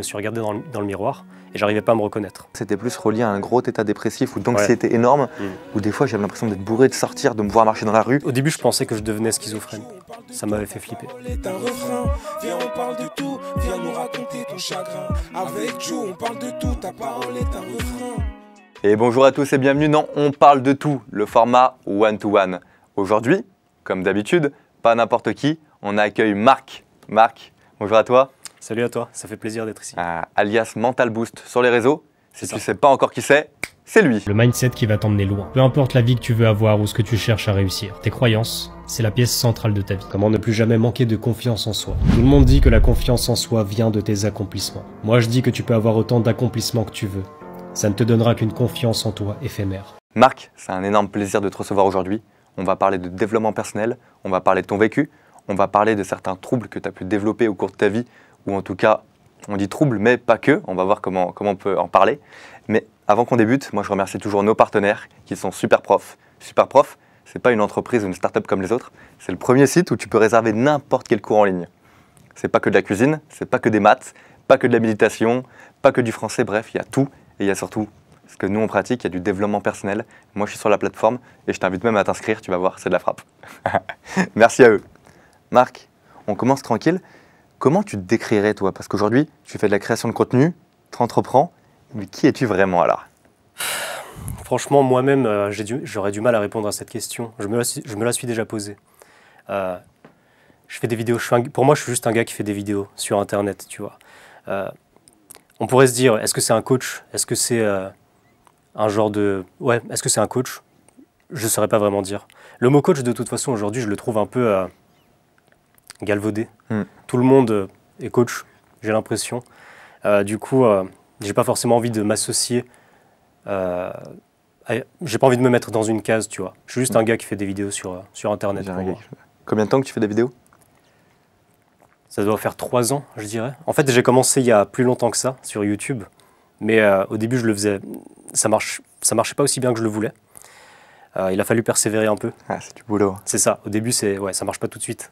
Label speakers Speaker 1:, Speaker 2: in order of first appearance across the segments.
Speaker 1: me suis regardé dans le miroir et j'arrivais pas à me reconnaître.
Speaker 2: C'était plus relié à un gros état dépressif ou d'anxiété énorme, où des fois j'avais l'impression d'être bourré, de sortir, de me voir marcher dans la rue.
Speaker 1: Au début, je pensais que je devenais schizophrène. Ça m'avait fait flipper.
Speaker 3: Viens, on parle de tout, viens nous raconter ton chagrin. Avec Joe, on parle de tout, ta parole est un refrain.
Speaker 2: Et bonjour à tous et bienvenue dans On parle de tout, le format one-to-one. Aujourd'hui, comme d'habitude, pas n'importe qui, on accueille Marc. Marc, bonjour à toi.
Speaker 1: Salut à toi, ça fait plaisir d'être ici.
Speaker 2: Alias Mental Boost sur les réseaux. Si tu sais pas encore qui c'est lui.
Speaker 4: Le mindset qui va t'emmener loin. Peu importe la vie que tu veux avoir ou ce que tu cherches à réussir, tes croyances, c'est la pièce centrale de ta vie. Comment ne plus jamais manquer de confiance en soi. Tout le monde dit que la confiance en soi vient de tes accomplissements. Moi je dis que tu peux avoir autant d'accomplissements que tu veux. Ça ne te donnera qu'une confiance en toi éphémère.
Speaker 2: Marc, c'est un énorme plaisir de te recevoir aujourd'hui. On va parler de développement personnel, on va parler de ton vécu, on va parler de certains troubles que tu as pu développer au cours de ta vie, ou en tout cas, on dit troubles, mais pas que. On va voir comment on peut en parler. Mais avant qu'on débute, moi je remercie toujours nos partenaires qui sont Superprof. Superprof, c'est pas une entreprise ou une start-up comme les autres, c'est le premier site où tu peux réserver n'importe quel cours en ligne. C'est pas que de la cuisine, c'est pas que des maths, pas que de la méditation, pas que du français, bref, il y a tout et il y a surtout ce que nous on pratique, il y a du développement personnel. Moi je suis sur la plateforme et je t'invite même à t'inscrire, tu vas voir, c'est de la frappe. Merci à eux. Marc, on commence tranquille. Comment tu te décrirais toi? Parce qu'aujourd'hui, tu fais de la création de contenu, tu entreprends, mais qui es-tu vraiment alors?
Speaker 1: Franchement, moi-même, j'aurais du mal à répondre à cette question. Je me la suis déjà posée. Je fais des vidéos, pour moi, je suis juste un gars qui fait des vidéos sur Internet, tu vois. On pourrait se dire, est-ce que c'est un coach? Est-ce que c'est un genre de... Ouais, est-ce que c'est un coach? Je ne saurais pas vraiment dire. Le mot coach, de toute façon, aujourd'hui, je le trouve un peu galvaudé. Tout le monde est coach, j'ai l'impression. Du coup, j'ai pas forcément envie de m'associer. J'ai pas envie de me mettre dans une case, tu vois. Je suis juste un gars qui fait des vidéos sur Internet.
Speaker 2: Combien de temps que tu fais des vidéos?
Speaker 1: Ça doit faire 3 ans, je dirais. En fait, j'ai commencé il y a plus longtemps que ça, sur YouTube. Mais au début, je le faisais... Ça marchait pas aussi bien que je le voulais. Il a fallu persévérer un peu.
Speaker 2: Ah, c'est du boulot.
Speaker 1: C'est ça. Au début, ça marche pas tout de suite.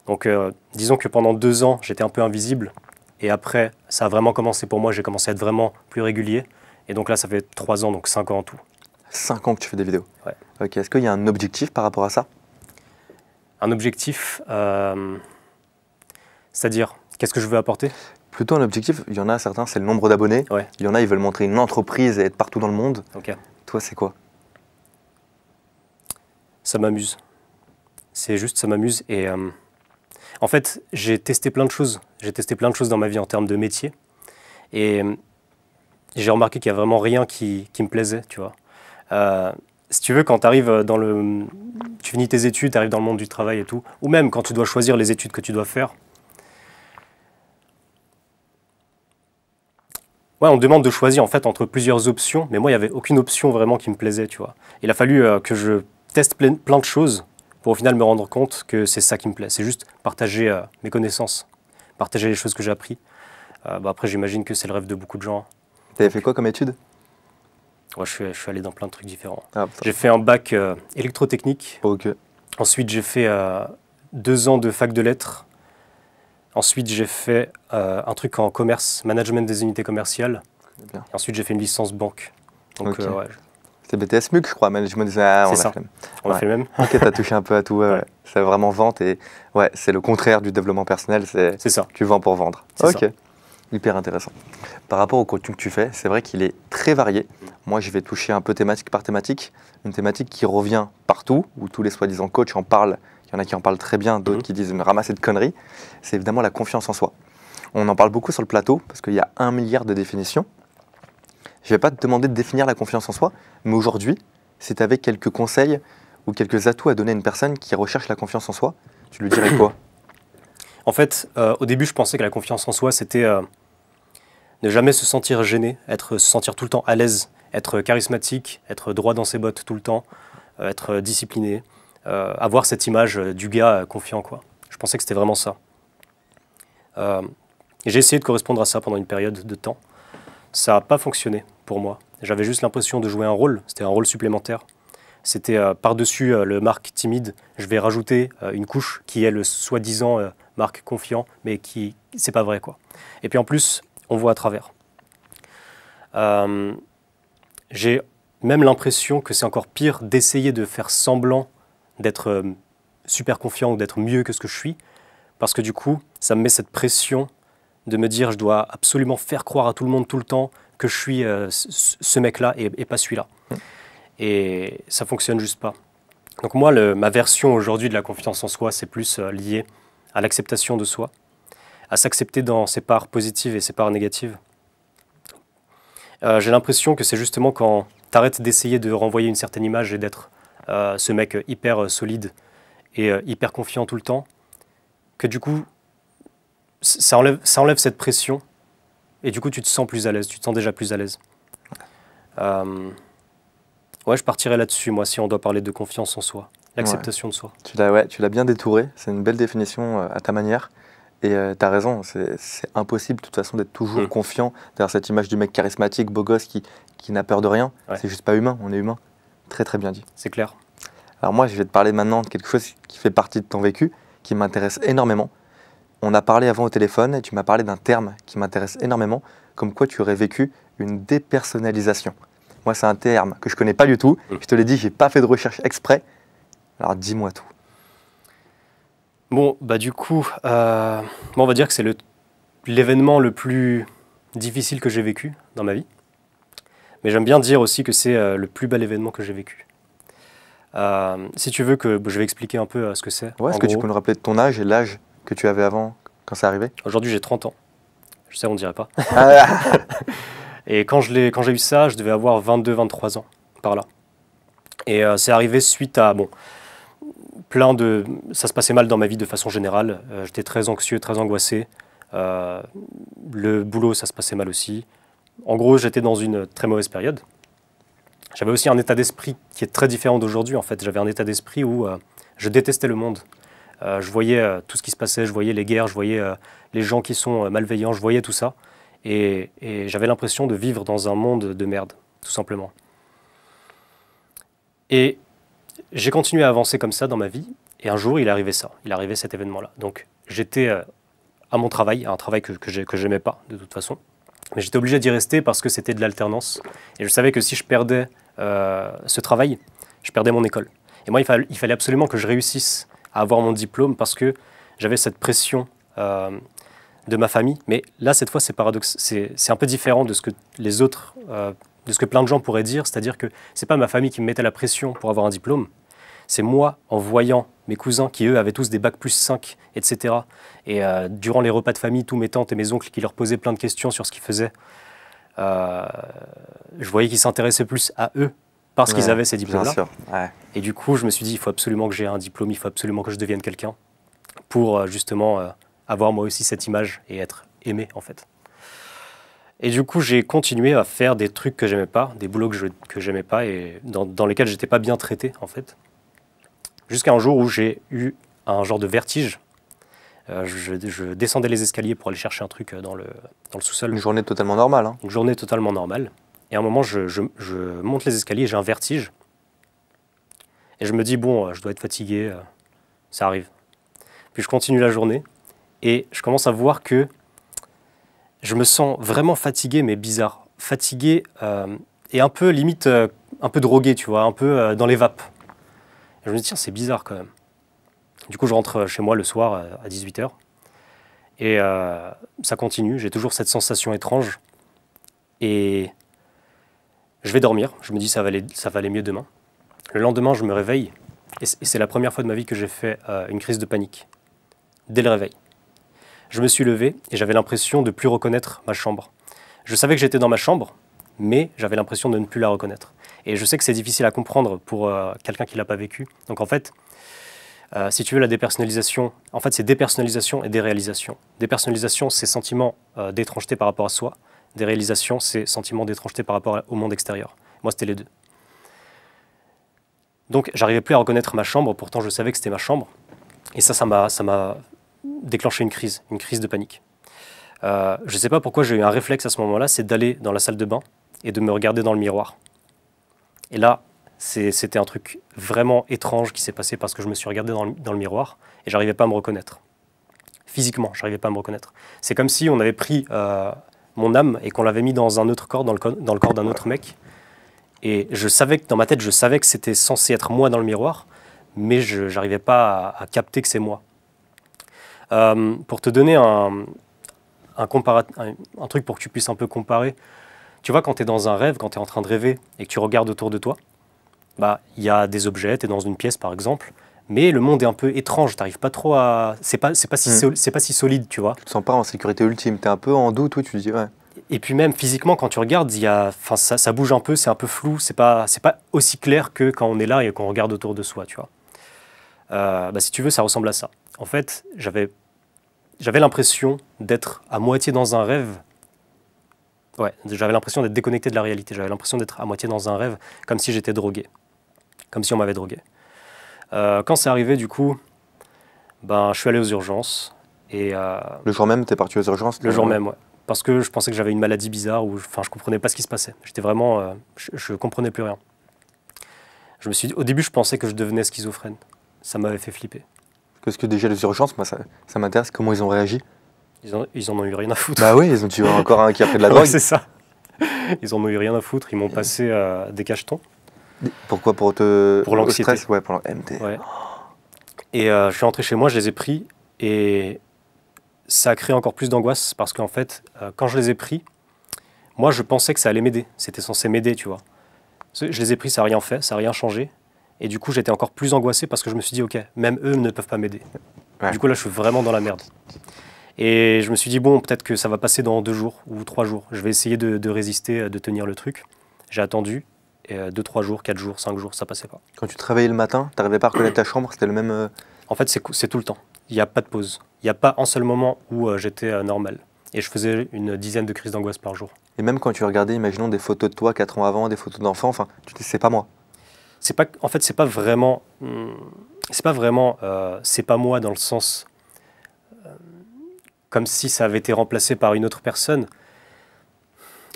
Speaker 1: Donc, disons que pendant 2 ans, j'étais un peu invisible. Et après, ça a vraiment commencé pour moi. J'ai commencé à être vraiment plus régulier. Et donc là, ça fait 3 ans, donc 5 ans en tout.
Speaker 2: 5 ans que tu fais des vidéos?
Speaker 1: Ouais.
Speaker 2: Ok, est-ce qu'il y a un objectif par rapport à ça?
Speaker 1: Un objectif, c'est-à-dire, qu'est-ce que je veux apporter?
Speaker 2: Plutôt un objectif, il y en a certains, c'est le nombre d'abonnés.
Speaker 1: Ouais.
Speaker 2: Il y en a, ils veulent montrer une entreprise et être partout dans le monde.
Speaker 1: Ok.
Speaker 2: Toi, c'est quoi?
Speaker 1: Ça m'amuse. C'est juste, ça m'amuse. Et en fait, j'ai testé plein de choses. J'ai testé plein de choses dans ma vie en termes de métier. Et j'ai remarqué qu'il n'y a vraiment rien qui me plaisait, tu vois. Si tu veux, quand tu arrives tu finis tes études, tu arrives dans le monde du travail et tout, ou même quand tu dois choisir les études que tu dois faire, ouais, on te demande de choisir en fait entre plusieurs options, mais moi, il n'y avait aucune option vraiment qui me plaisait, tu vois. Il a fallu que je teste plein de choses pour au final me rendre compte que c'est ça qui me plaît. C'est juste partager mes connaissances, partager les choses que j'ai apprises. Après, j'imagine que c'est le rêve de beaucoup de gens.
Speaker 2: Tu avais fait quoi comme étude?
Speaker 1: Ouais, je suis allé dans plein de trucs différents.
Speaker 2: Ah,
Speaker 1: j'ai fait un bac électrotechnique.
Speaker 2: Ok.
Speaker 1: Ensuite, j'ai fait 2 ans de fac de lettres. Ensuite, j'ai fait un truc en commerce, management des unités commerciales.
Speaker 2: Bien.
Speaker 1: Et ensuite, j'ai fait une licence banque. Donc,
Speaker 2: Ok.
Speaker 1: ouais.
Speaker 2: C'était BTS MUC, je crois, management des... Ah,
Speaker 1: C'est ça. On a fait le même.
Speaker 2: Ok, t'as touché un peu à tout. Ouais. C'est vraiment vente et ouais, c'est le contraire du développement personnel.
Speaker 1: C'est ça.
Speaker 2: Tu vends pour vendre.
Speaker 1: C'est
Speaker 2: Ok.
Speaker 1: ça.
Speaker 2: Hyper intéressant. Par rapport au contenu que tu fais, c'est vrai qu'il est très varié. Moi, je vais toucher un peu thématique par thématique. Une thématique qui revient partout, où tous les soi-disant coachs en parlent. Il y en a qui en parlent très bien, d'autres qui disent une ramassée de conneries. C'est évidemment la confiance en soi. On en parle beaucoup sur le plateau, parce qu'il y a 1 milliard de définitions. Je ne vais pas te demander de définir la confiance en soi, mais aujourd'hui, si tu avais quelques conseils ou quelques atouts à donner à une personne qui recherche la confiance en soi, tu lui dirais quoi?
Speaker 1: En fait, au début, je pensais que la confiance en soi, c'était ne jamais se sentir gêné, se sentir tout le temps à l'aise, être charismatique, être droit dans ses bottes tout le temps, être discipliné, avoir cette image du gars confiant, quoi. Je pensais que c'était vraiment ça. J'ai essayé de correspondre à ça pendant une période de temps. Ça n'a pas fonctionné pour moi. J'avais juste l'impression de jouer un rôle, c'était un rôle supplémentaire. C'était par-dessus le Marc timide, je vais rajouter une couche qui est le soi-disant Marc confiant, mais qui c'est pas vrai, quoi. Et puis en plus, on voit à travers. J'ai même l'impression que c'est encore pire d'essayer de faire semblant d'être super confiant ou d'être mieux que ce que je suis, parce que du coup, ça me met cette pression de me dire je dois absolument faire croire à tout le monde tout le temps que je suis ce mec-là et pas celui-là. Et ça fonctionne juste pas. Donc moi, ma version aujourd'hui de la confiance en soi, c'est plus lié à l'acceptation de soi, à s'accepter dans ses parts positives et ses parts négatives. J'ai l'impression que c'est justement quand tu arrêtes d'essayer de renvoyer une certaine image et d'être ce mec hyper solide et hyper confiant tout le temps, que du coup, ça enlève cette pression et du coup, tu te sens plus à l'aise, tu te sens déjà plus à l'aise. Ouais, je partirais là-dessus, moi, si on doit parler de confiance en soi, l'acceptation de soi.
Speaker 2: Tu l'as bien détouré, c'est une belle définition à ta manière. Et tu as raison, c'est impossible de toute façon d'être toujours confiant derrière cette image du mec charismatique, beau gosse qui n'a peur de rien. Ouais. C'est juste pas humain, on est humain. Très très bien dit.
Speaker 1: C'est clair.
Speaker 2: Alors moi, je vais te parler maintenant de quelque chose qui fait partie de ton vécu, qui m'intéresse énormément. On a parlé avant au téléphone et tu m'as parlé d'un terme qui m'intéresse énormément, comme quoi tu aurais vécu une dépersonnalisation. Moi, c'est un terme que je connais pas du tout. Je te l'ai dit, j'ai pas fait de recherche exprès. Alors dis-moi tout.
Speaker 1: Bon, bah du coup, on va dire que c'est l'événement le plus difficile que j'ai vécu dans ma vie. Mais j'aime bien dire aussi que c'est le plus bel événement que j'ai vécu. Si tu veux que je vais expliquer un peu ce que c'est.
Speaker 2: Ouais, est-ce que tu peux nous rappeler de ton âge et l'âge que tu avais avant quand c'est arrivé?
Speaker 1: Aujourd'hui, j'ai 30 ans. Je sais, on ne dirait pas. Et quand j'ai eu ça, je devais avoir 22-23 ans, par là. Et c'est arrivé suite à... Bon, ça se passait mal dans ma vie de façon générale. J'étais très anxieux, très angoissé. Le boulot, ça se passait mal aussi. En gros, j'étais dans une très mauvaise période. J'avais aussi un état d'esprit qui est très différent d'aujourd'hui, en fait. J'avais un état d'esprit où je détestais le monde. Je voyais tout ce qui se passait, je voyais les guerres, je voyais les gens qui sont malveillants, je voyais tout ça. Et j'avais l'impression de vivre dans un monde de merde, tout simplement. Et j'ai continué à avancer comme ça dans ma vie, et un jour, il est arrivé ça. Il est arrivé cet événement-là. Donc, j'étais à mon travail, un travail que j'aimais pas, de toute façon. Mais j'étais obligé d'y rester parce que c'était de l'alternance. Et je savais que si je perdais ce travail, je perdais mon école. Et moi, il fallait absolument que je réussisse à avoir mon diplôme parce que j'avais cette pression de ma famille. Mais là, cette fois, c'est un peu différent de ce que les autres... de ce que plein de gens pourraient dire, c'est-à-dire que c'est pas ma famille qui me mettait la pression pour avoir un diplôme, c'est moi, en voyant mes cousins qui, eux, avaient tous des bacs plus 5, etc. Et durant les repas de famille, tous mes tantes et mes oncles qui leur posaient plein de questions sur ce qu'ils faisaient, je voyais qu'ils s'intéressaient plus à eux parce qu'ils avaient ces diplômes-là.
Speaker 2: Ouais.
Speaker 1: Et du coup, je me suis dit, il faut absolument que j'ai un diplôme, il faut absolument que je devienne quelqu'un pour justement avoir moi aussi cette image et être aimé, en fait. Et du coup, j'ai continué à faire des trucs que j'aimais pas, des boulots que j'aimais pas et dans lesquels j'étais pas bien traité, en fait. Jusqu'à un jour où j'ai eu un genre de vertige. Je descendais les escaliers pour aller chercher un truc dans le sous-sol.
Speaker 2: Une journée totalement normale. Hein.
Speaker 1: Une journée totalement normale. Et à un moment, je monte les escaliers, j'ai un vertige. Et je me dis, bon, je dois être fatigué, ça arrive. Puis je continue la journée et je commence à voir que je me sens vraiment fatigué, mais bizarre. Fatigué et un peu, limite, un peu drogué, tu vois, un peu dans les vapes. Et je me dis, tiens, c'est bizarre quand même. Du coup, je rentre chez moi le soir à 18h. Et ça continue, j'ai toujours cette sensation étrange. Et je vais dormir, je me dis, ça va aller mieux demain. Le lendemain, je me réveille. Et c'est la première fois de ma vie que j'ai fait une crise de panique. Dès le réveil. Je me suis levé et j'avais l'impression de ne plus reconnaître ma chambre. Je savais que j'étais dans ma chambre, mais j'avais l'impression de ne plus la reconnaître. Et je sais que c'est difficile à comprendre pour quelqu'un qui ne l'a pas vécu. Donc en fait, si tu veux, la dépersonnalisation, en fait, c'est dépersonnalisation et déréalisation. Dépersonnalisation, c'est sentiment d'étrangeté par rapport à soi. Déréalisation, c'est sentiment d'étrangeté par rapport au monde extérieur. Moi, c'était les deux. Donc, j'arrivais plus à reconnaître ma chambre, pourtant je savais que c'était ma chambre. Et ça m'a déclenché une crise de panique. Je ne sais pas pourquoi j'ai eu un réflexe à ce moment-là, c'est d'aller dans la salle de bain et de me regarder dans le miroir. Et là, c'était un truc vraiment étrange qui s'est passé parce que je me suis regardé dans le miroir et j'arrivais pas à me reconnaître. Physiquement, j'arrivais pas à me reconnaître. C'est comme si on avait pris mon âme et qu'on l'avait mis dans un autre corps, dans le corps d'un autre mec. Et je savais que dans ma tête, je savais que c'était censé être moi dans le miroir, mais je n'arrivais pas à capter que c'est moi. Pour te donner un truc pour que tu puisses un peu comparer, tu vois, quand tu es dans un rêve, quand tu es en train de rêver et que tu regardes autour de toi, bah, y a des objets, tu es dans une pièce par exemple, mais le monde est un peu étrange, tu n'arrives pas trop à... C'est pas si solide, tu vois.
Speaker 2: Tu te sens pas en sécurité ultime, tu es un peu en doute, oui, tu te dis ouais.
Speaker 1: Et puis même physiquement, quand tu regardes, ça bouge un peu, c'est un peu flou, c'est pas aussi clair que quand on est là et qu'on regarde autour de soi, tu vois. Bah, si tu veux, ça ressemble à ça. En fait, j'avais l'impression d'être à moitié dans un rêve. Ouais, j'avais l'impression d'être déconnecté de la réalité. J'avais l'impression d'être à moitié dans un rêve, comme si j'étais drogué. Comme si on m'avait drogué. Quand c'est arrivé, du coup, ben, je suis allé aux urgences. Et,
Speaker 2: le jour même, tu es parti aux urgences?
Speaker 1: Le jour même, ouais. Parce que je pensais que j'avais une maladie bizarre, ou je comprenais pas ce qui se passait. J'étais vraiment... je comprenais plus rien. Au début, je pensais que je devenais schizophrène. Ça m'avait fait flipper.
Speaker 2: Parce que déjà, les urgences, moi, ça m'intéresse. Comment ils ont réagi?
Speaker 1: Ils en ont eu rien à foutre.
Speaker 2: Bah oui, ils ont tué encore un qui a pris de la drogue.
Speaker 1: Ouais, c'est ça. Ils en ont eu rien à foutre. Ils m'ont passé des cachetons.
Speaker 2: Pourquoi? Pour
Speaker 1: l'anxiété.
Speaker 2: Stress, ouais, pour l'MT.
Speaker 1: Ouais. Et je suis rentré chez moi, je les ai pris. Et ça a créé encore plus d'angoisse. Parce qu'en fait, quand je les ai pris, moi, je pensais que ça allait m'aider. C'était censé m'aider, tu vois. Je les ai pris, ça n'a rien fait, ça n'a rien changé. Et du coup, j'étais encore plus angoissé parce que je me suis dit, ok, même eux ne peuvent pas m'aider. Ouais. Du coup, là, je suis vraiment dans la merde. Et je me suis dit, bon, peut-être que ça va passer dans 2 jours ou 3 jours. Je vais essayer de résister, de tenir le truc. J'ai attendu. Et 2, 3 jours, 4 jours, 5 jours, ça passait pas.
Speaker 2: Quand tu te réveillais le matin, tu n'arrivais pas à reconnaître ta chambre? C'était le même...
Speaker 1: En fait, c'est tout le temps. Il n'y a pas de pause. Il n'y a pas un seul moment où j'étais normal. Et je faisais une dizaine de crises d'angoisse par jour.
Speaker 2: Et même quand tu regardais, imaginons des photos de toi 4 ans avant, des photos d'enfants, enfin, tu te dis, c'est pas moi.
Speaker 1: En fait, c'est pas vraiment c'est pas moi dans le sens comme si ça avait été remplacé par une autre personne.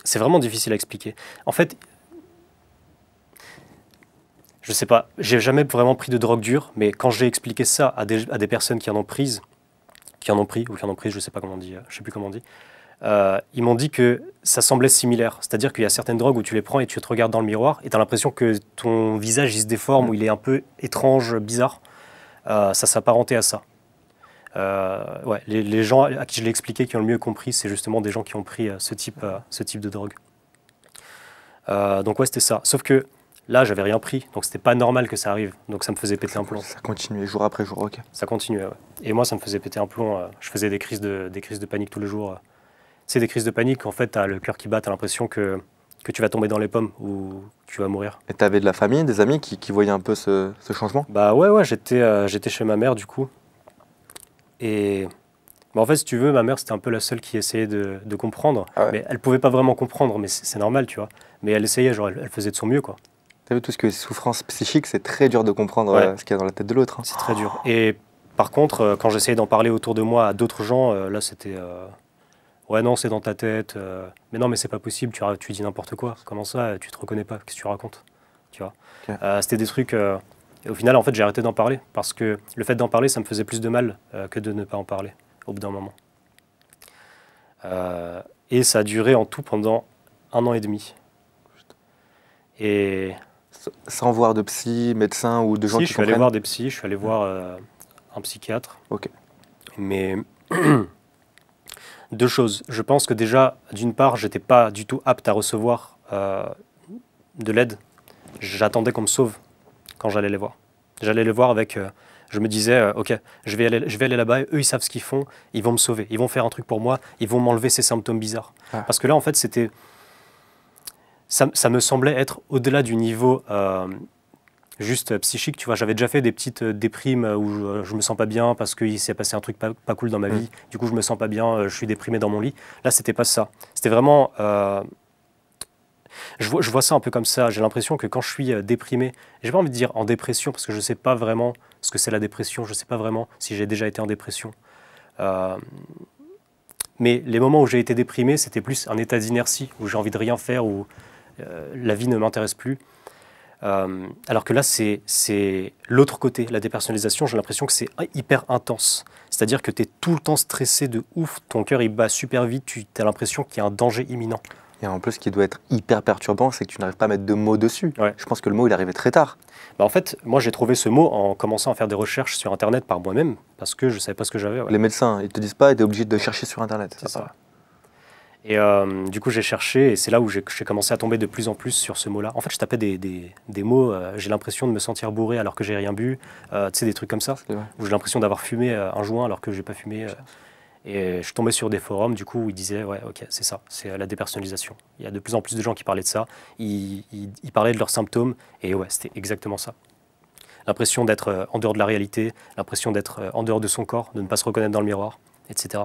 Speaker 1: C'est vraiment difficile à expliquer. En fait, je sais pas, j'ai jamais vraiment pris de drogue dure, mais quand j'ai expliqué ça à des personnes qui en ont pris, je sais pas comment on dit, je sais plus comment on dit. Ils m'ont dit que ça semblait similaire. C'est-à-dire qu'il y a certaines drogues où tu les prends et tu te regardes dans le miroir et tu as l'impression que ton visage il se déforme ou il est un peu étrange, bizarre. Ça s'apparentait à ça. Ouais, les gens à qui je l'ai expliqué, qui ont le mieux compris, c'est justement des gens qui ont pris ce type de drogue. Donc ouais, c'était ça. Sauf que là, j'avais rien pris, donc c'était pas normal que ça arrive. Donc ça me faisait péter un plomb.
Speaker 2: Ça continuait jour après jour, ok.
Speaker 1: Ça continuait, ouais. Et moi, ça me faisait péter un plomb. Je faisais des crises de panique tous les jours. C'est des crises de panique, en fait, tu as le cœur qui bat, tu as l'impression que tu vas tomber dans les pommes ou tu vas mourir.
Speaker 2: Et tu avais de la famille, des amis qui voyaient un peu ce changement?
Speaker 1: Bah ouais, j'étais chez ma mère du coup. Et bah, en fait, si tu veux, ma mère, c'était un peu la seule qui essayait de comprendre. Ah ouais. Mais elle pouvait pas vraiment comprendre, mais c'est normal, tu vois. Mais elle essayait, genre, elle faisait de son mieux, quoi.
Speaker 2: Tu as vu, tout ce que souffrance psychique, c'est très dur de comprendre ce qu'il y a dans la tête de l'autre. Hein.
Speaker 1: C'est très dur. Et par contre, quand j'essayais d'en parler autour de moi à d'autres gens, là, c'était... Ouais, non, c'est dans ta tête. Mais non, mais c'est pas possible, tu dis n'importe quoi. Comment ça, tu te reconnais pas? Qu'est-ce que tu racontes? Tu vois. Okay. C'était des trucs... et au final, en fait, j'ai arrêté d'en parler. Parce que le fait d'en parler, ça me faisait plus de mal que de ne pas en parler, au bout d'un moment. Et ça a duré en tout pendant 1 an et demi. Et...
Speaker 2: Sans voir de psy, médecin ou de gens qui comprennent?
Speaker 1: Je suis allé voir des psys, je suis allé voir un psychiatre.
Speaker 2: Ok.
Speaker 1: Mais... 2 choses. Je pense que déjà, d'une part, j'étais pas du tout apte à recevoir de l'aide. J'attendais qu'on me sauve quand j'allais les voir. J'allais les voir avec... je me disais, ok, je vais aller là-bas, eux, ils savent ce qu'ils font, ils vont me sauver, ils vont faire un truc pour moi, ils vont m'enlever ces symptômes bizarres. Ah. Parce que là, en fait, c'était... Ça me semblait être au-delà du niveau... juste psychique, tu vois, j'avais déjà fait des petites déprimes où je me sens pas bien parce qu'il s'est passé un truc pas cool dans ma vie, du coup je me sens pas bien, je suis déprimé dans mon lit. Là, c'était pas ça. C'était vraiment... Je vois ça un peu comme ça, j'ai l'impression que quand je suis déprimé, j'ai pas envie de dire en dépression parce que je sais pas vraiment ce que c'est la dépression, je sais pas vraiment si j'ai déjà été en dépression. Mais les moments où j'ai été déprimé, c'était plus un état d'inertie, où j'ai envie de rien faire, où la vie ne m'intéresse plus. Alors que là, c'est l'autre côté, la dépersonnalisation. J'ai l'impression que c'est hyper intense. C'est-à-dire que tu es tout le temps stressé de ouf, ton cœur il bat super vite, tu as l'impression qu'il y a un danger imminent.
Speaker 2: Et en plus, ce qui doit être hyper perturbant, c'est que tu n'arrives pas à mettre de mots dessus.
Speaker 1: Ouais.
Speaker 2: Je pense que le mot, il arrivait très tard.
Speaker 1: Bah en fait, moi j'ai trouvé ce mot en commençant à faire des recherches sur Internet par moi-même, parce que je ne savais pas ce que j'avais. Ouais.
Speaker 2: Les médecins, ils te disent pas, tu es obligé de chercher sur Internet.
Speaker 1: C'est ça. Et du coup, j'ai cherché, et c'est là où j'ai commencé à tomber de plus en plus sur ce mot-là. En fait, je tapais des mots, j'ai l'impression de me sentir bourré alors que j'ai rien bu, tu sais, des trucs comme ça, où j'ai l'impression d'avoir fumé un joint alors que j'ai pas fumé. Et je suis tombé sur des forums, du coup, où ils disaient, ouais, ok, c'est ça, c'est la dépersonnalisation. Il y a de plus en plus de gens qui parlaient de ça, ils parlaient de leurs symptômes, et ouais, c'était exactement ça. L'impression d'être en dehors de la réalité, l'impression d'être en dehors de son corps, de ne pas se reconnaître dans le miroir, etc.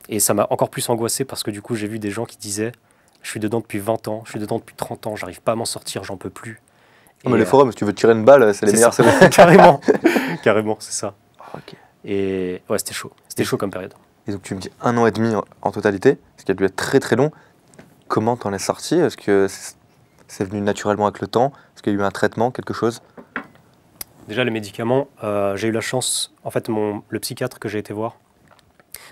Speaker 1: Et ça m'a encore plus angoissé parce que du coup, j'ai vu des gens qui disaient « Je suis dedans depuis 20 ans, je suis dedans depuis 30 ans, j'arrive pas à m'en sortir, j'en peux plus. »
Speaker 2: Non, mais les forums, si tu veux tirer une balle, c'est les meilleurs.
Speaker 1: Carrément, carrément, c'est ça.
Speaker 2: Okay.
Speaker 1: Et ouais, c'était chaud. C'était chaud comme période.
Speaker 2: Et donc tu me dis 1 an et demi en totalité, ce qui a dû être très très long. Comment t'en es sorti? Est-ce que c'est venu naturellement avec le temps? Est-ce qu'il y a eu un traitement, quelque chose?
Speaker 1: Déjà, les médicaments, j'ai eu la chance, en fait, le psychiatre que j'ai été voir.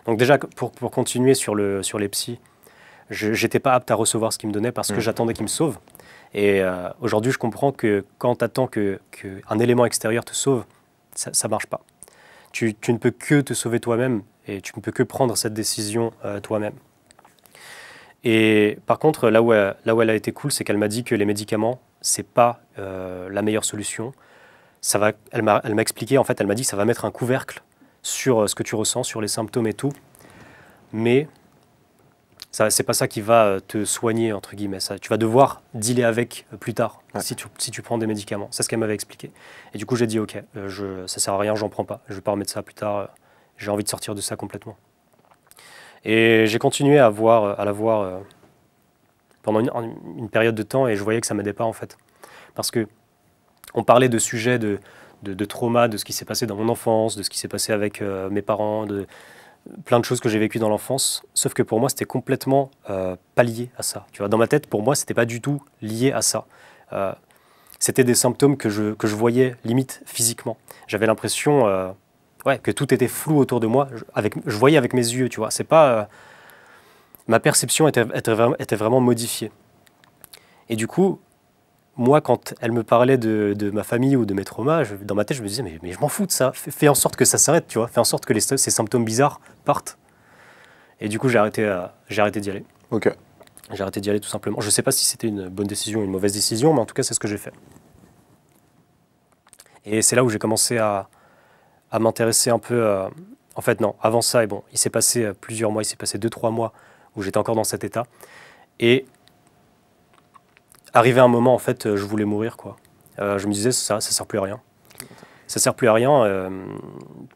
Speaker 1: Donc déjà, pour continuer sur les psys, j'étais pas apte à recevoir ce qu'ils me donnaient parce que j'attendais qu'ils me sauvent. Et aujourd'hui, je comprends que quand tu attends qu'un élément extérieur te sauve, ça marche pas. Tu ne peux que te sauver toi-même et tu ne peux que prendre cette décision toi-même. Et par contre, là où elle a été cool, c'est qu'elle m'a dit que les médicaments, c'est pas la meilleure solution. Elle m'a expliqué, en fait, elle m'a dit que ça va mettre un couvercle sur ce que tu ressens, sur les symptômes et tout. Mais c'est pas ça qui va te soigner, entre guillemets. Tu vas devoir dealer avec plus tard, si tu prends des médicaments. C'est ce qu'elle m'avait expliqué. Et du coup, j'ai dit, ok, ça sert à rien, j'en prends pas. Je vais pas remettre ça plus tard. J'ai envie de sortir de ça complètement. Et j'ai continué à la voir pendant une période de temps et je voyais que ça m'aidait pas, en fait. Parce que on parlait de sujets de trauma, de ce qui s'est passé dans mon enfance, de ce qui s'est passé avec mes parents, de plein de choses que j'ai vécues dans l'enfance. Sauf que pour moi, c'était complètement pas lié à ça. Tu vois, dans ma tête, pour moi, c'était pas du tout lié à ça. C'était des symptômes que je voyais limite physiquement. J'avais l'impression que tout était flou autour de moi. Je voyais avec mes yeux, tu vois. C'est pas ma perception était vraiment modifiée. Et du coup, moi, quand elle me parlait de ma famille ou de mes traumas, dans ma tête, je me disais, mais je m'en fous de ça. Fais en sorte que ça s'arrête, tu vois. Fais en sorte que ces symptômes bizarres partent. Et du coup, j'ai arrêté d'y aller.
Speaker 2: Ok.
Speaker 1: J'ai arrêté d'y aller tout simplement. Je ne sais pas si c'était une bonne décision ou une mauvaise décision, mais en tout cas, c'est ce que j'ai fait. Et c'est là où j'ai commencé à m'intéresser un peu... En fait, non, avant ça, et bon, il s'est passé plusieurs mois, il s'est passé 2-3 mois où j'étais encore dans cet état. Et arrivé à un moment, en fait, je voulais mourir, quoi. Je me disais, ça sert plus à rien. Ça sert plus à rien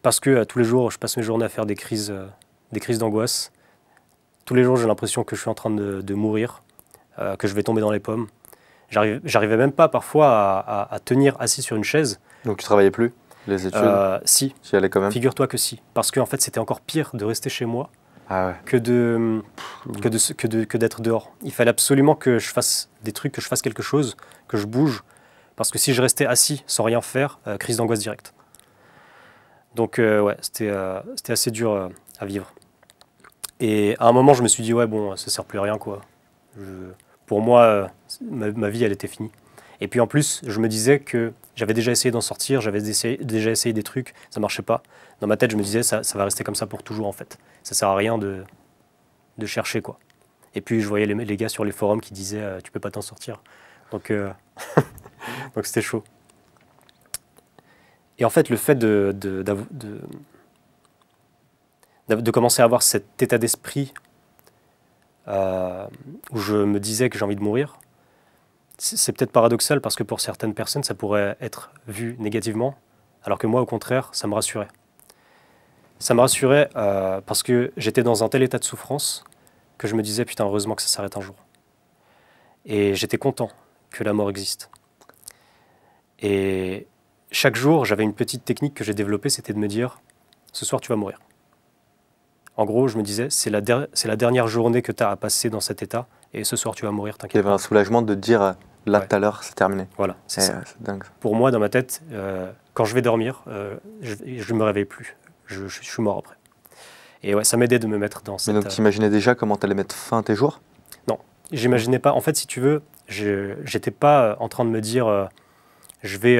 Speaker 1: parce que tous les jours, je passe mes journées à faire des crises d'angoisse. Tous les jours, j'ai l'impression que je suis en train de mourir, que je vais tomber dans les pommes. J'arrivais même pas parfois à tenir assis sur une chaise.
Speaker 2: Donc tu travaillais plus, les études?
Speaker 1: Si.
Speaker 2: Tu y allais quand même?
Speaker 1: Figure-toi que si. Parce qu'en fait, c'était encore pire de rester chez moi que d'être dehors. Il fallait absolument que je fasse des trucs, que je fasse quelque chose, que je bouge. Parce que si je restais assis sans rien faire, crise d'angoisse directe. Donc c'était assez dur à vivre. Et à un moment, je me suis dit, ouais, bon, ça sert plus à rien, quoi. Pour moi, ma vie, elle était finie. Et puis en plus, je me disais que j'avais déjà essayé d'en sortir, j'avais déjà essayé des trucs, ça marchait pas. Dans ma tête, je me disais, ça va rester comme ça pour toujours, en fait. Ça sert à rien de chercher, quoi. Et puis, je voyais les gars sur les forums qui disaient, tu peux pas t'en sortir. Donc, donc c'était chaud. Et en fait, le fait de commencer à avoir cet état d'esprit où je me disais que j'ai envie de mourir, c'est peut-être paradoxal parce que pour certaines personnes, ça pourrait être vu négativement, alors que moi, au contraire, ça me rassurait. Ça me rassurait parce que j'étais dans un tel état de souffrance que je me disais, putain, heureusement que ça s'arrête un jour. Et j'étais content que la mort existe. Et chaque jour, j'avais une petite technique que j'ai développée, c'était de me dire, ce soir, tu vas mourir. En gros, je me disais, c'est la dernière journée que tu as à passer dans cet état, et ce soir, tu vas mourir, t'inquiète pas.
Speaker 2: Il y avait un soulagement de te dire, Là,
Speaker 1: Ouais.
Speaker 2: tout à l'heure, c'est terminé.
Speaker 1: Voilà, c'est ça.
Speaker 2: C'est dingue.
Speaker 1: Pour moi, dans ma tête, quand je vais dormir, je ne me réveille plus. Je suis mort après. Et ouais, ça m'aidait de me mettre dans
Speaker 2: Mais
Speaker 1: cette...
Speaker 2: donc, t'imaginais déjà comment t'allais mettre fin à tes jours?
Speaker 1: J'imaginais pas. En fait, si tu veux, j'étais pas en train de me dire je vais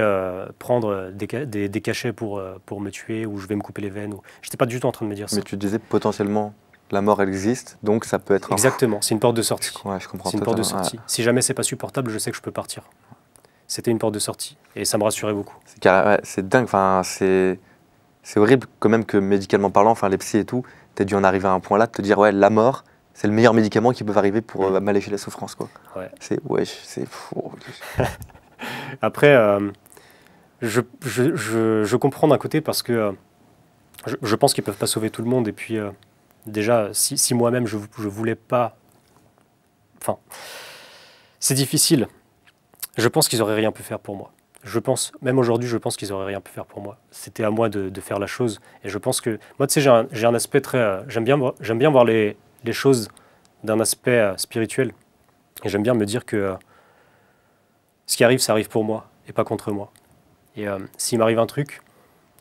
Speaker 1: prendre des cachets pour me tuer ou je vais me couper les veines. J'étais pas du tout en train de me dire ça.
Speaker 2: Mais tu disais potentiellement, la mort, elle existe, donc ça peut être
Speaker 1: Exactement, c'est une porte de sortie.
Speaker 2: Ouais, je comprends
Speaker 1: C'est une porte de
Speaker 2: totalement.
Speaker 1: sortie. Si jamais c'est pas supportable, je sais que je peux partir. C'était une porte de sortie et ça me rassurait beaucoup.
Speaker 2: Ouais, c'est dingue, enfin, c'est horrible quand même que médicalement parlant, enfin les psys et tout, t'as dû en arriver à un point là de te dire ouais, la mort, c'est le meilleur médicament qui peut arriver pour m'alléger la souffrance, quoi.
Speaker 1: Ouais.
Speaker 2: C'est fou.
Speaker 1: Après, je comprends d'un côté parce que je pense qu'ils peuvent pas sauver tout le monde et puis déjà, si moi-même je voulais pas... Enfin, c'est difficile. Je pense qu'ils auraient rien pu faire pour moi. Même aujourd'hui, je pense qu'ils auraient rien pu faire pour moi. C'était à moi de faire la chose. Et je pense que, moi, tu sais, j'ai un aspect très... j'aime bien voir les choses d'un aspect spirituel. Et j'aime bien me dire que ce qui arrive, ça arrive pour moi et pas contre moi. Et s'il m'arrive un truc,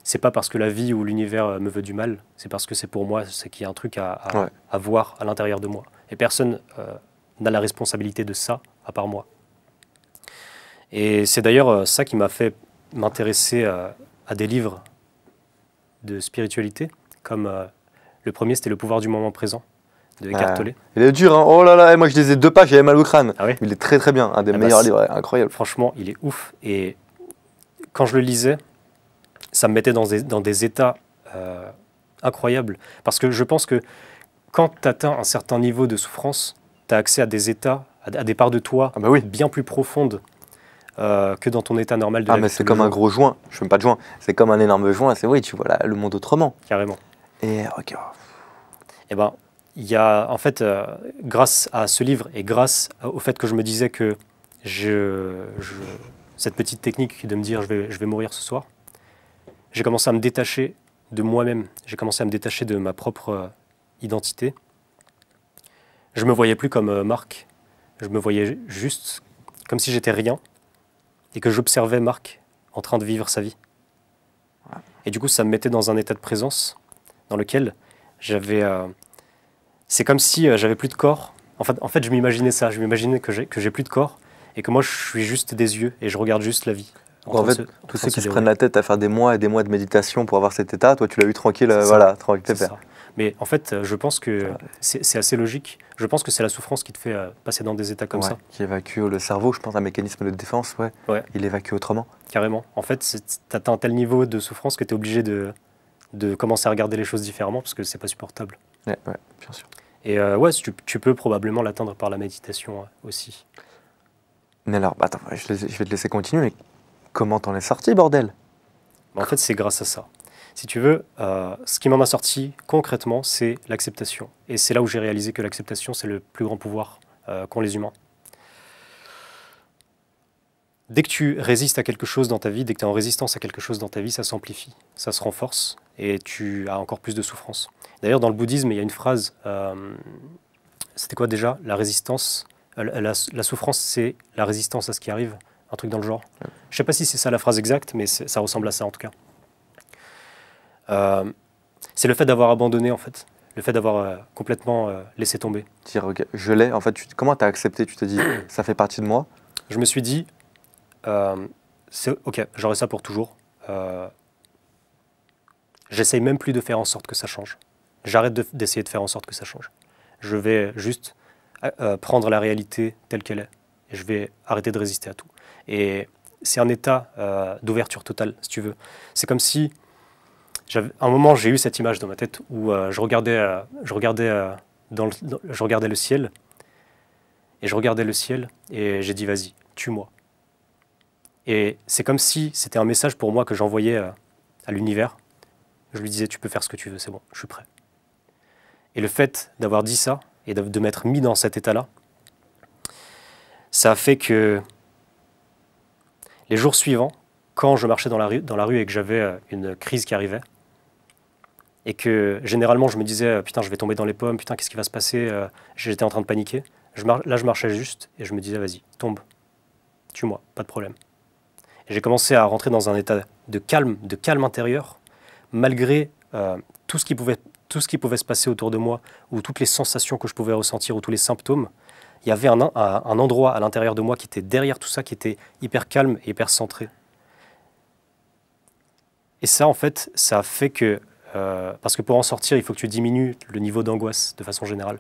Speaker 1: c'est pas parce que la vie ou l'univers me veut du mal, c'est parce que c'est pour moi, c'est qu'il y a un truc à voir à l'intérieur de moi. Et personne n'a la responsabilité de ça, à part moi. Et c'est d'ailleurs ça qui m'a fait m'intéresser à des livres de spiritualité, comme le premier, c'était Le pouvoir du moment présent, de Eckhart Tolle.
Speaker 2: Il est dur, hein. Oh là là, moi je lisais 2 pages, j'avais mal au crâne.
Speaker 1: Ah ouais.
Speaker 2: Il est très très bien, un des meilleurs livres, ouais, incroyable.
Speaker 1: Franchement, il est ouf. Et quand je le lisais, ça me mettait dans des états incroyables. Parce que je pense que quand tu atteins un certain niveau de souffrance, tu as accès à des états, à des parts de toi bien plus profondes que dans ton état normal de la vie.
Speaker 2: Mais c'est comme un gros joint, je fume pas de joint, c'est comme un énorme joint, c'est oui, tu vois le monde autrement.
Speaker 1: Carrément.
Speaker 2: Et ok.
Speaker 1: Eh ben, il y a, en fait, grâce à ce livre et grâce au fait que je me disais que cette petite technique de me dire je vais mourir ce soir, j'ai commencé à me détacher de moi-même, j'ai commencé à me détacher de ma propre identité. Je me voyais plus comme Marc, je me voyais juste comme si j'étais rien et que j'observais Marc en train de vivre sa vie. Et du coup, ça me mettait dans un état de présence dans lequel j'avais... c'est comme si j'avais plus de corps. En fait, je m'imaginais ça. Je m'imaginais que j'ai plus de corps et que moi, je suis juste des yeux et je regarde juste la vie.
Speaker 2: En fait, tous ceux qui se prennent la tête à faire des mois et des mois de méditation pour avoir cet état, toi, tu l'as eu tranquille, voilà, tranquille, pépère.
Speaker 1: Mais en fait, je pense que c'est assez logique. Je pense que c'est la souffrance qui te fait passer dans des états comme ça.
Speaker 2: Qui évacue le cerveau, je pense, un mécanisme de défense, il évacue autrement.
Speaker 1: Carrément. En fait, tu atteins un tel niveau de souffrance que tu es obligé de commencer à regarder les choses différemment parce que c'est pas supportable.
Speaker 2: Ouais, bien sûr.
Speaker 1: Et tu peux probablement l'atteindre par la méditation aussi.
Speaker 2: Mais alors, attends, je vais te laisser continuer, mais comment t'en es sorti, bordel?
Speaker 1: En fait, c'est grâce à ça. Si tu veux, ce qui m'en a sorti concrètement, c'est l'acceptation. Et c'est là où j'ai réalisé que l'acceptation, c'est le plus grand pouvoir qu'ont les humains. Dès que tu résistes à quelque chose dans ta vie, dès que tu es en résistance à quelque chose dans ta vie, ça s'amplifie, ça se renforce et tu as encore plus de souffrance. D'ailleurs, dans le bouddhisme, il y a une phrase, c'était quoi déjà? La résistance, la souffrance, c'est la résistance à ce qui arrive, un truc dans le genre. Je ne sais pas si c'est ça la phrase exacte, mais ça ressemble à ça en tout cas. C'est le fait d'avoir abandonné en fait, le fait d'avoir complètement laissé tomber.
Speaker 2: Dire, ok, je l'ai, en fait, comment tu as accepté? Tu te dis, ça fait partie de moi?
Speaker 1: Je me suis dit, ok, j'aurai ça pour toujours. J'essaye même plus de faire en sorte que ça change. J'arrête d'essayer de faire en sorte que ça change. Je vais juste prendre la réalité telle qu'elle est. Et je vais arrêter de résister à tout. Et c'est un état d'ouverture totale, si tu veux. C'est comme si, à un moment, j'ai eu cette image dans ma tête où je regardais le ciel. Et je regardais le ciel et j'ai dit, vas-y, tue-moi. Et c'est comme si c'était un message pour moi que j'envoyais à l'univers. Je lui disais, tu peux faire ce que tu veux, c'est bon, je suis prêt. Et le fait d'avoir dit ça et de m'être mis dans cet état-là, ça a fait que les jours suivants, quand je marchais dans la rue et que j'avais une crise qui arrivait, et que généralement je me disais, putain, je vais tomber dans les pommes, putain, qu'est-ce qui va se passer? J'étais en train de paniquer. Là, je marchais juste et je me disais, vas-y, tombe. tue-moi, pas de problème. Et j'ai commencé à rentrer dans un état de calme intérieur, malgré tout ce qui pouvait se passer autour de moi, ou toutes les sensations que je pouvais ressentir, ou tous les symptômes. Il y avait un endroit à l'intérieur de moi qui était derrière tout ça, qui était hyper calme et hyper centré. Et ça, en fait, ça a fait que... parce que pour en sortir, il faut que tu diminues le niveau d'angoisse de façon générale.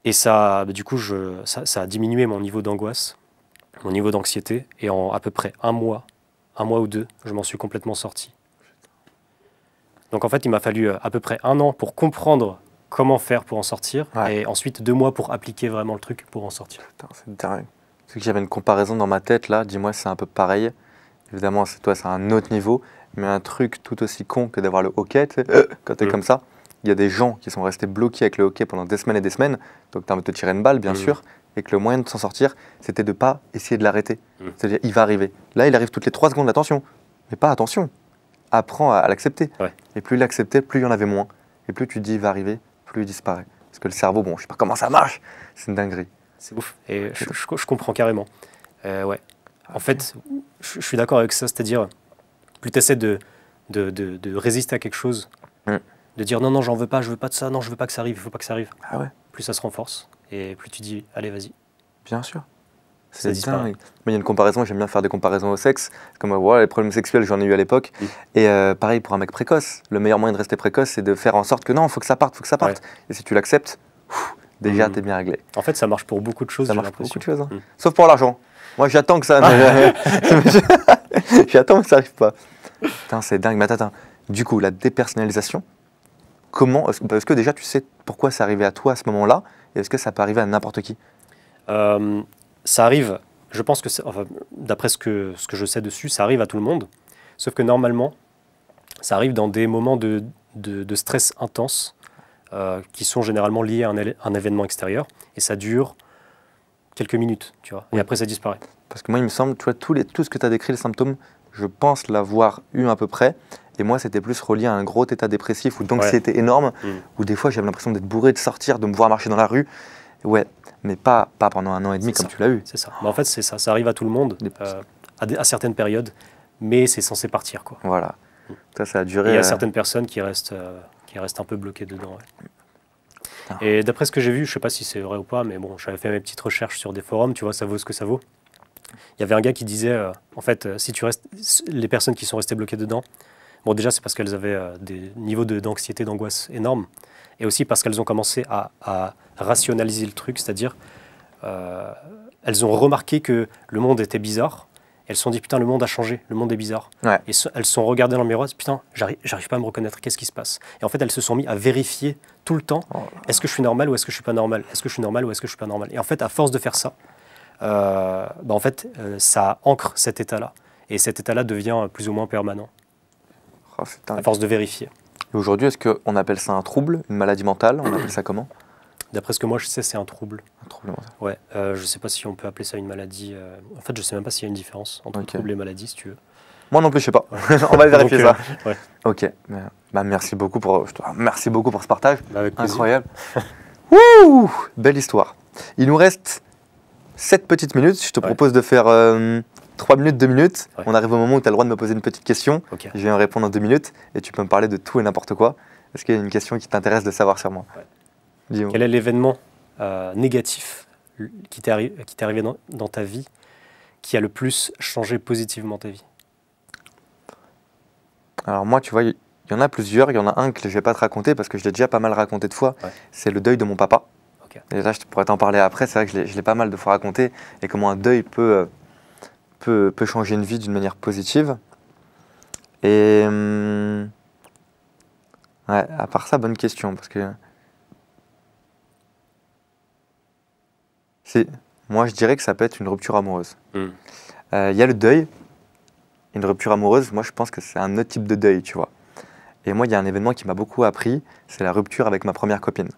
Speaker 1: Et ça, du coup, ça a diminué mon niveau d'angoisse, mon niveau d'anxiété. Et en à peu près un mois ou deux, je m'en suis complètement sorti. Donc en fait, il m'a fallu à peu près 1 an pour comprendre comment faire pour en sortir.
Speaker 2: Ouais.
Speaker 1: Et ensuite 2 mois pour appliquer vraiment le truc pour en sortir.
Speaker 2: Putain, c'est dingue. C'est que j'avais une comparaison dans ma tête là, dis-moi si c'est un peu pareil. Évidemment, toi, c'est un autre niveau, mais un truc tout aussi con que d'avoir le hockey, tu sais, quand t'es comme ça. Il y a des gens qui sont restés bloqués avec le hockey pendant des semaines et des semaines, donc t'as envie de te tirer une balle, bien sûr, et que le moyen de s'en sortir, c'était de pas essayer de l'arrêter. C'est-à-dire, il va arriver. Là, il arrive toutes les 3 secondes, attention. Mais pas attention. Apprends à l'accepter.
Speaker 1: Ouais.
Speaker 2: Et plus il l'acceptait, plus il y en avait moins. Et plus tu te dis, il va arriver, plus il disparaît. Parce que le cerveau, bon, je sais pas comment ça marche, c'est une dinguerie.
Speaker 1: C'est ouf. Et je comprends carrément. Ouais. En fait, je suis d'accord avec ça, c'est-à-dire, plus tu essaies de résister à quelque chose, de dire non, j'en veux pas, je veux pas de ça, non, je veux pas que ça arrive, il faut pas que ça arrive,
Speaker 2: Ah ouais,
Speaker 1: plus ça se renforce, et plus tu dis, allez, vas-y.
Speaker 2: bien sûr.
Speaker 1: Ça
Speaker 2: C'est
Speaker 1: disparaît.
Speaker 2: dingue. Mais il y a une comparaison, j'aime bien faire des comparaisons au sexe. Comme voilà, les problèmes sexuels, j'en ai eu à l'époque. Et pareil pour un mec précoce. Le meilleur moyen de rester précoce, c'est de faire en sorte que non, il faut que ça parte, il faut que ça parte. Et si tu l'acceptes, déjà, t'es bien réglé.
Speaker 1: En fait, ça marche pour beaucoup de choses,
Speaker 2: Ça
Speaker 1: j'ai
Speaker 2: marche pour beaucoup
Speaker 1: l'impression.
Speaker 2: de choses. Sauf pour l'argent. Moi, j'attends que ça. J'attends que ça arrive pas. Putain, c'est dingue. Mais attends. Du coup, la dépersonnalisation, comment est-ce que déjà tu sais pourquoi c'est arrivé à toi à ce moment-là, et est-ce que ça peut arriver à n'importe qui?
Speaker 1: Ça arrive, je pense que, enfin, d'après ce que je sais dessus, ça arrive à tout le monde, sauf que normalement, ça arrive dans des moments de stress intense qui sont généralement liés à un événement extérieur, et ça dure quelques minutes, tu vois, et après ça disparaît.
Speaker 2: Parce que moi, il me semble, tu vois, tout ce que tu as décrit, les symptômes, je pense l'avoir eu à peu près. Et moi, c'était plus relié à un gros état dépressif ou d'anxiété énorme, où des fois, j'avais l'impression d'être bourré, de sortir, de me voir marcher dans la rue. Ouais, mais pas pendant 1 an et demi comme tu l'as eu.
Speaker 1: C'est ça. Mais en fait, c'est ça arrive à tout le monde, à certaines périodes, mais c'est censé partir, quoi.
Speaker 2: Voilà. Ça a duré.
Speaker 1: Et il y a certaines personnes qui restent un peu bloquées dedans. Ouais. Et d'après ce que j'ai vu, je ne sais pas si c'est vrai ou pas, mais bon, j'avais fait mes petites recherches sur des forums, tu vois, ça vaut ce que ça vaut. Il y avait un gars qui disait, en fait, si tu restes, les personnes qui sont restées bloquées dedans, bon, déjà, c'est parce qu'elles avaient des niveaux d'anxiété, d'angoisse énormes, et aussi parce qu'elles ont commencé à rationaliser le truc, c'est-à-dire, elles ont remarqué que le monde était bizarre, elles se sont dit, putain, le monde a changé, le monde est bizarre.
Speaker 2: Ouais.
Speaker 1: Et elles se sont regardées dans le miroir, putain, j'arrive pas à me reconnaître, qu'est-ce qui se passe? Et en fait, elles se sont mis à vérifier tout le temps, est-ce que je suis normal ou est-ce que je suis pas normal? Est-ce que je suis normal ou est-ce que je suis pas normal? Et en fait, à force de faire ça, en fait, ça ancre cet état-là. Et cet état-là devient plus ou moins permanent, à force de vérifier.
Speaker 2: Et aujourd'hui, est-ce qu'on appelle ça un trouble, une maladie mentale? On appelle ça comment?
Speaker 1: D'après ce que moi je sais, c'est un trouble.
Speaker 2: Un trouble mental.
Speaker 1: Ouais, je sais pas si on peut appeler ça une maladie. En fait, je sais même pas s'il y a une différence entre trouble et maladie, si tu veux.
Speaker 2: Moi non plus, je sais pas. On va vérifier ça.
Speaker 1: Ouais.
Speaker 2: Ok. Bah, merci beaucoup pour ce partage.
Speaker 1: Avec plaisir.
Speaker 2: Incroyable. Wouh, belle histoire. Il nous reste 7 petites minutes. Je te propose de faire 3 minutes, 2 minutes. Ouais. On arrive au moment où tu as le droit de me poser une petite question.
Speaker 1: Okay.
Speaker 2: Je vais en répondre en 2 minutes et tu peux me parler de tout et n'importe quoi. Est-ce qu'il y a une question qui t'intéresse de savoir sur moi?
Speaker 1: Dis-moi. Quel est l'événement négatif qui t'est arrivé dans ta vie qui a le plus changé positivement ta vie?
Speaker 2: Alors moi, tu vois, il y en a plusieurs. Il y en a un que je ne vais pas te raconter parce que je l'ai déjà pas mal raconté de fois. Ouais. C'est le deuil de mon papa. Okay. Et là, je pourrais t'en parler après. C'est vrai que je l'ai pas mal de fois raconté et comment un deuil peut changer une vie d'une manière positive. Et ouais, à part ça, bonne question parce que moi, je dirais que ça peut être une rupture amoureuse. Il y a le deuil. Une rupture amoureuse, moi, je pense que c'est un autre type de deuil, tu vois. Et moi, il y a un événement qui m'a beaucoup appris, c'est la rupture avec ma première copine.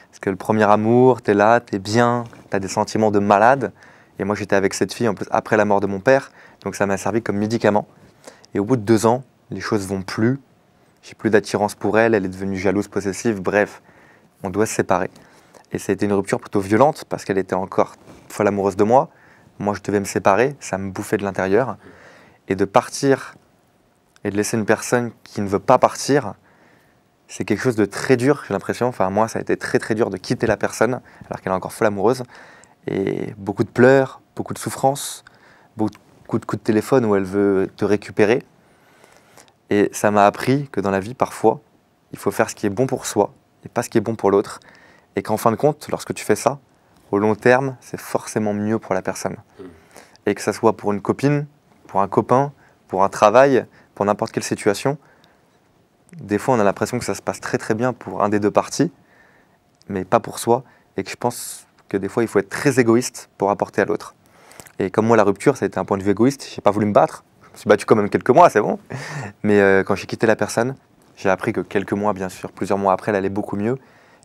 Speaker 2: Parce que le premier amour, t'es là, t'es bien, t'as des sentiments de malade. Et moi, j'étais avec cette fille, en plus, après la mort de mon père. Donc, ça m'a servi comme médicament. Et au bout de 2 ans, les choses vont plus. J'ai plus d'attirance pour elle, elle est devenue jalouse, possessive. Bref, on doit se séparer. Et ça a été une rupture plutôt violente parce qu'elle était encore folle amoureuse de moi. moi je devais me séparer, ça me bouffait de l'intérieur. Et de partir et de laisser une personne qui ne veut pas partir, c'est quelque chose de très dur, j'ai l'impression. Enfin, moi, ça a été très très dur de quitter la personne alors qu'elle est encore folle amoureuse. Et beaucoup de pleurs, beaucoup de souffrances, beaucoup de coups de téléphone où elle veut te récupérer. Et ça m'a appris que dans la vie, parfois, il faut faire ce qui est bon pour soi et pas ce qui est bon pour l'autre. Et qu'en fin de compte, lorsque tu fais ça, au long terme, c'est forcément mieux pour la personne. Et que ça soit pour une copine, pour un copain, pour un travail, pour n'importe quelle situation, des fois on a l'impression que ça se passe très très bien pour un des deux parties, mais pas pour soi. Et que je pense que des fois il faut être très égoïste pour apporter à l'autre. Et comme moi la rupture, ça a été un point de vue égoïste, je n'ai pas voulu me battre. Je me suis battu quand même quelques mois, c'est bon. Mais quand j'ai quitté la personne, j'ai appris que quelques mois, bien sûr, plusieurs mois après, elle allait beaucoup mieux.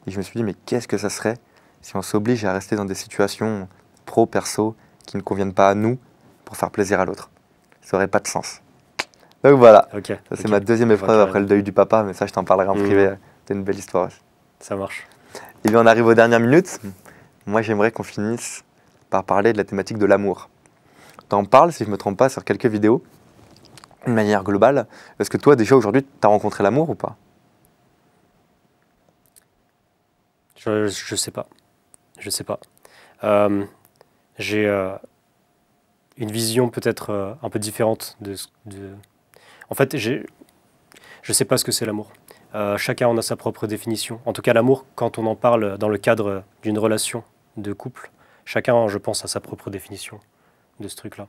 Speaker 2: Et je me suis dit, mais qu'est-ce que ça serait si on s'oblige à rester dans des situations pro, perso, qui ne conviennent pas à nous pour faire plaisir à l'autre. Ça n'aurait pas de sens. Donc voilà,
Speaker 1: Ok.
Speaker 2: ça c'est ma deuxième épreuve après le deuil du papa, mais ça je t'en parlerai en privé, c'est une belle histoire aussi.
Speaker 1: Ça marche.
Speaker 2: Et bien on arrive aux dernières minutes. Moi j'aimerais qu'on finisse par parler de la thématique de l'amour. T'en parles, si je ne me trompe pas, sur quelques vidéos, de manière globale. Est-ce que toi déjà aujourd'hui, tu as rencontré l'amour ou pas?
Speaker 1: Je sais pas. Je sais pas. J'ai une vision peut-être un peu différente En fait, je sais pas ce que c'est l'amour. Chacun en a sa propre définition. En tout cas, l'amour, quand on en parle dans le cadre d'une relation de couple, chacun, je pense, a sa propre définition de ce truc-là.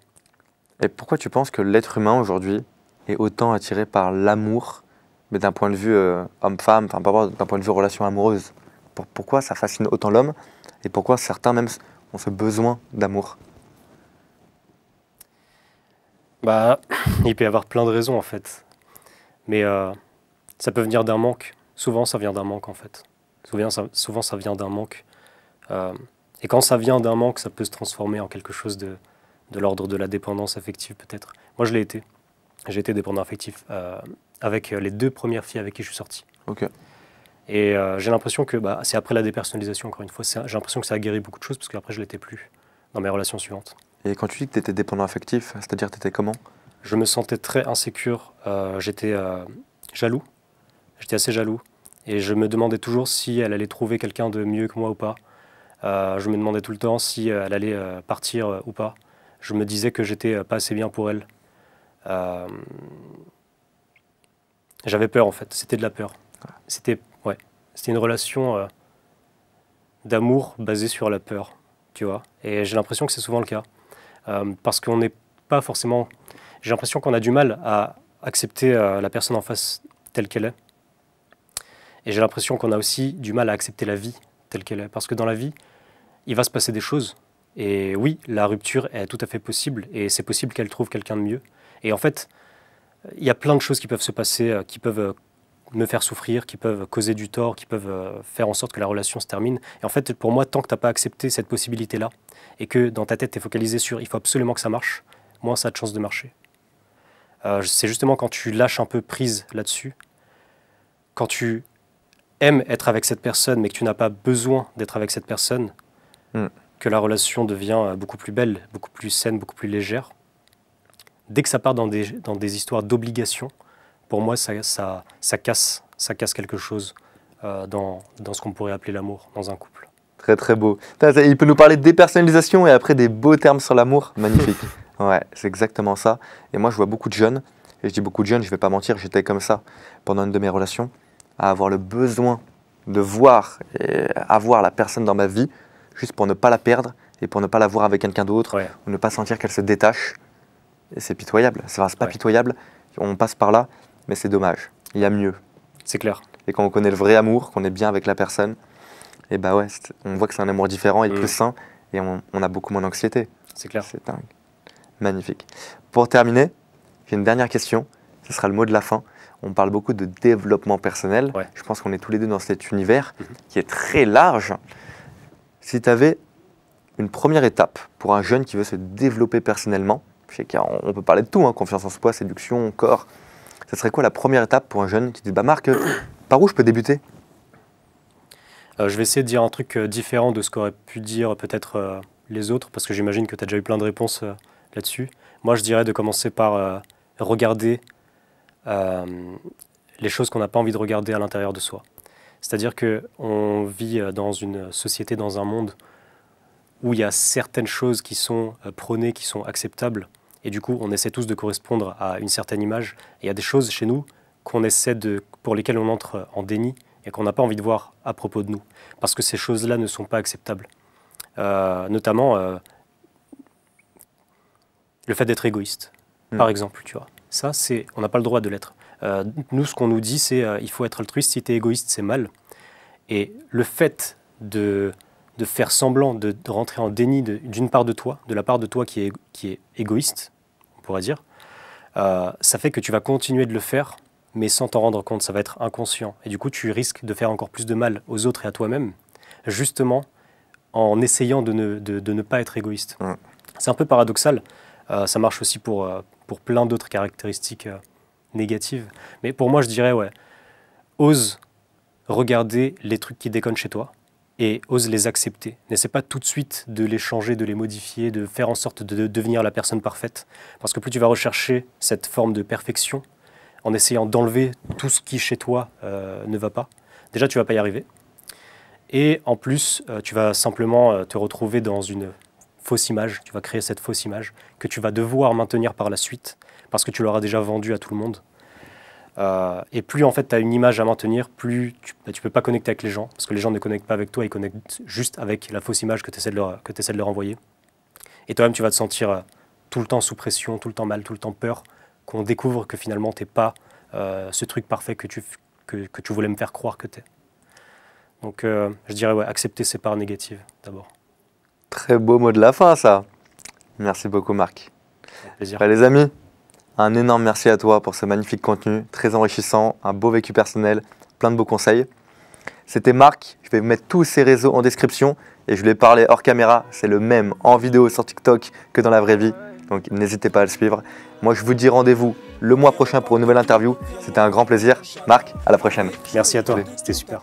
Speaker 2: Et pourquoi tu penses que l'être humain aujourd'hui est autant attiré par l'amour, mais d'un point de vue homme-femme, enfin d'un point de vue relation amoureuse? Pourquoi ça fascine autant l'homme et pourquoi certains même ont ce besoin d'amour?
Speaker 1: Bah, il peut y avoir plein de raisons en fait. Mais ça peut venir d'un manque. Souvent, ça vient d'un manque en fait. Souvent, ça vient d'un manque. Et quand ça vient d'un manque, ça peut se transformer en quelque chose de l'ordre de la dépendance affective peut-être. Moi, je l'ai été. J'ai été dépendant affectif avec les 2 premières filles avec qui je suis sorti.
Speaker 2: Ok.
Speaker 1: Et j'ai l'impression que c'est après la dépersonnalisation, encore une fois, j'ai l'impression que ça a guéri beaucoup de choses parce qu'après, je ne l'étais plus dans mes relations suivantes.
Speaker 2: Et quand tu dis que tu étais dépendant affectif, c'est-à-dire tu étais comment?
Speaker 1: Je me sentais très insécure, j'étais jaloux, j'étais assez jaloux. Et je me demandais toujours si elle allait trouver quelqu'un de mieux que moi ou pas. Je me demandais tout le temps si elle allait partir ou pas. Je me disais que j'étais pas assez bien pour elle. J'avais peur en fait, c'était de la peur. C'était une relation d'amour basée sur la peur, tu vois. Et j'ai l'impression que c'est souvent le cas. Parce qu'on n'est pas forcément... J'ai l'impression qu'on a du mal à accepter la personne en face telle qu'elle est. Et j'ai l'impression qu'on a aussi du mal à accepter la vie telle qu'elle est. Parce que dans la vie, il va se passer des choses. Et oui, la rupture est tout à fait possible. Et c'est possible qu'elle trouve quelqu'un de mieux. Et en fait, il y a plein de choses qui peuvent se passer, qui peuvent me faire souffrir, qui peuvent causer du tort, qui peuvent faire en sorte que la relation se termine. Et en fait, pour moi, tant que tu n'as pas accepté cette possibilité-là, et que dans ta tête, tu es focalisé sur « il faut absolument que ça marche », moins ça a de chances de marcher. C'est justement quand tu lâches un peu prise là-dessus, quand tu aimes être avec cette personne, mais que tu n'as pas besoin d'être avec cette personne, que la relation devient beaucoup plus belle, beaucoup plus saine, beaucoup plus légère. Dès que ça part dans des histoires d'obligation, pour moi, ça casse quelque chose dans ce qu'on pourrait appeler l'amour dans un couple.
Speaker 2: Très très beau. Il peut nous parler de dépersonnalisation et après des beaux termes sur l'amour. Magnifique. Ouais, c'est exactement ça. Et moi, je vois beaucoup de jeunes, et je dis beaucoup de jeunes, je ne vais pas mentir, j'étais comme ça pendant une de mes relations, à avoir le besoin de voir et avoir la personne dans ma vie, juste pour ne pas la perdre et pour ne pas la voir avec quelqu'un d'autre, ou ne pas sentir qu'elle se détache. Et c'est pitoyable. C'est pas pitoyable, on passe par là, mais c'est dommage. Il y a mieux.
Speaker 1: C'est clair.
Speaker 2: Et quand on connaît le vrai amour, qu'on est bien avec la personne, et bah ouais, on voit que c'est un amour différent et plus sain, et on a beaucoup moins d'anxiété.
Speaker 1: C'est clair.
Speaker 2: C'est dingue. Magnifique. Pour terminer, j'ai une dernière question. Ce sera le mot de la fin. On parle beaucoup de développement personnel.
Speaker 1: Ouais.
Speaker 2: Je pense qu'on est tous les deux dans cet univers qui est très large. Si tu avais une première étape pour un jeune qui veut se développer personnellement, je sais qu'on peut parler de tout, confiance en soi, séduction, corps. Ça serait quoi la première étape pour un jeune qui dit bah Marc, par où je peux débuter?
Speaker 1: Je vais essayer de dire un truc différent de ce qu'aurait pu dire peut-être les autres, parce que j'imagine que tu as déjà eu plein de réponses là-dessus. Moi, je dirais de commencer par regarder les choses qu'on n'a pas envie de regarder à l'intérieur de soi. C'est-à-dire qu'on vit dans une société, dans un monde où il y a certaines choses qui sont prônées, qui sont acceptables, et du coup, on essaie tous de correspondre à une certaine image. Et il y a des choses chez nous pour lesquelles on entre en déni et qu'on n'a pas envie de voir à propos de nous, parce que ces choses-là ne sont pas acceptables. Notamment le fait d'être égoïste, par exemple, tu vois. Ça, on n'a pas le droit de l'être. Nous, ce qu'on nous dit, c'est il faut être altruiste, si tu es égoïste, c'est mal. Et le fait de faire semblant de rentrer en déni d'une part de toi, de la part de toi qui est égoïste, on pourrait dire, ça fait que tu vas continuer de le faire, mais sans t'en rendre compte, ça va être inconscient. Et du coup, tu risques de faire encore plus de mal aux autres et à toi-même, justement en essayant de ne pas être égoïste. C'est un peu paradoxal, ça marche aussi pour plein d'autres caractéristiques négatives. Mais pour moi, je dirais, ose regarder les trucs qui déconnent chez toi, et ose les accepter. N'essaie pas tout de suite de les changer, de les modifier, de faire en sorte de devenir la personne parfaite. Parce que plus tu vas rechercher cette forme de perfection, en essayant d'enlever tout ce qui chez toi ne va pas, déjà tu ne vas pas y arriver. Et en plus, tu vas simplement te retrouver dans une fausse image, tu vas créer cette fausse image que tu vas devoir maintenir par la suite, parce que tu l'auras déjà vendue à tout le monde. Et plus en fait tu as une image à maintenir, plus tu ne peux pas connecter avec les gens, parce que les gens ne connectent pas avec toi, ils connectent juste avec la fausse image que tu essaies de leur envoyer. Et toi-même tu vas te sentir tout le temps sous pression, tout le temps mal, tout le temps peur, qu'on découvre que finalement tu n'es pas ce truc parfait que tu voulais me faire croire que tu es. Donc je dirais accepter ces parts négatives d'abord.
Speaker 2: Très beau mot de la fin ça. Merci beaucoup Marc.
Speaker 1: Avec plaisir.
Speaker 2: Les amis, un énorme merci à toi pour ce magnifique contenu, très enrichissant, un beau vécu personnel, plein de beaux conseils. C'était Marc, je vais vous mettre tous ses réseaux en description et je lui ai parlé hors caméra, c'est le même en vidéo sur TikTok que dans la vraie vie, donc n'hésitez pas à le suivre. Moi je vous dis rendez-vous le mois prochain pour une nouvelle interview, c'était un grand plaisir. Marc, à la prochaine.
Speaker 1: Merci à toi, c'était super.